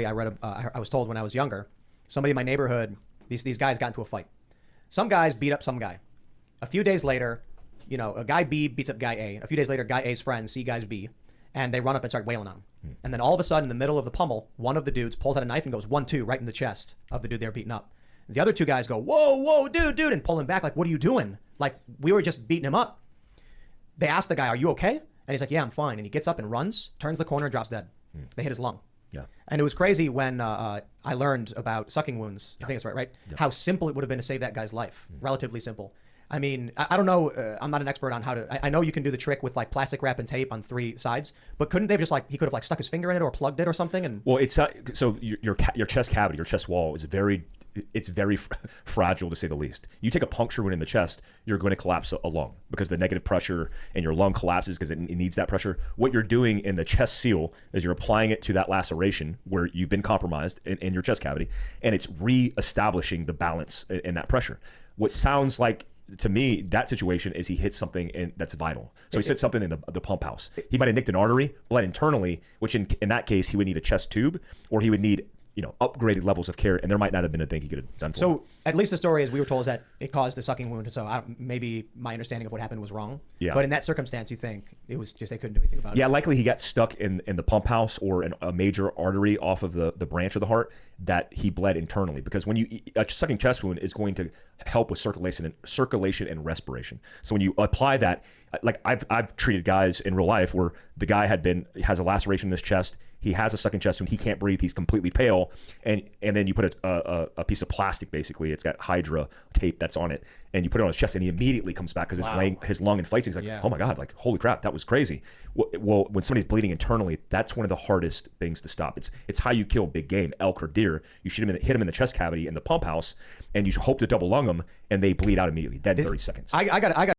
I was told when I was younger, somebody in my neighborhood, these guys got into a fight. Some guys beat up some guy. A few days later, a guy B beats up guy A. A few days later, guy A's friend C guys B, and they run up and start wailing on him. And then all of a sudden, in the middle of the pummel, one of the dudes pulls out a knife and goes 1-2 right in the chest of the dude they were beating up. The other two guys go, whoa, dude, and pull him back like, what are you doing? Like, we were just beating him up. They asked the guy, are you okay? And he's like, yeah, I'm fine. And he gets up and runs, turns the corner, and drops dead. They hit his lung. Yeah. And it was crazy when I learned about sucking wounds. I think it's right? Yeah. How simple it would have been to save that guy's life. Relatively simple. I mean, I don't know. I'm not an expert on how to. I know you can do the trick with like plastic wrap and tape on 3 sides, but couldn't they have just he could have stuck his finger in it or plugged it or something? And well, it's so your chest cavity, your chest wall is very fragile to say the least. You take a puncture wound in the chest, you're going to collapse a lung because the negative pressure and your lung collapses because it needs that pressure. What you're doing in the chest seal is you're applying it to that laceration where you've been compromised in your chest cavity, and it's re-establishing the balance in that pressure. What sounds like to me, that situation is he hit something that's vital. So he said something in the pump house. He might have nicked an artery, bled internally, which in that case, he would need a chest tube, or he would need upgraded levels of care, and there might not have been a thing he could have done for him. So at least the story, as we were told, is that it caused a sucking wound. So maybe my understanding of what happened was wrong. Yeah. But in that circumstance, you think it was just they couldn't do anything about it. Yeah, likely he got stuck in the pump house or in a major artery off of the branch of the heart that he bled internally. Because when a sucking chest wound is going to help with circulation and respiration. So when you apply that, like I've treated guys in real life where the guy has a laceration in his chest. He has a sucking chest wound. He can't breathe. He's completely pale. And then you put a piece of plastic, basically. It's got Hydra tape that's on it. And you put it on his chest, and he immediately comes back because his lung inflates. He's like, oh my God, like, holy crap, that was crazy. Well, when somebody's bleeding internally, that's one of the hardest things to stop. It's how you kill big game, elk or deer. You shoot him hit him in the chest cavity in the pump house, and you hope to double lung them, and they bleed out immediately, dead in 30 seconds. I got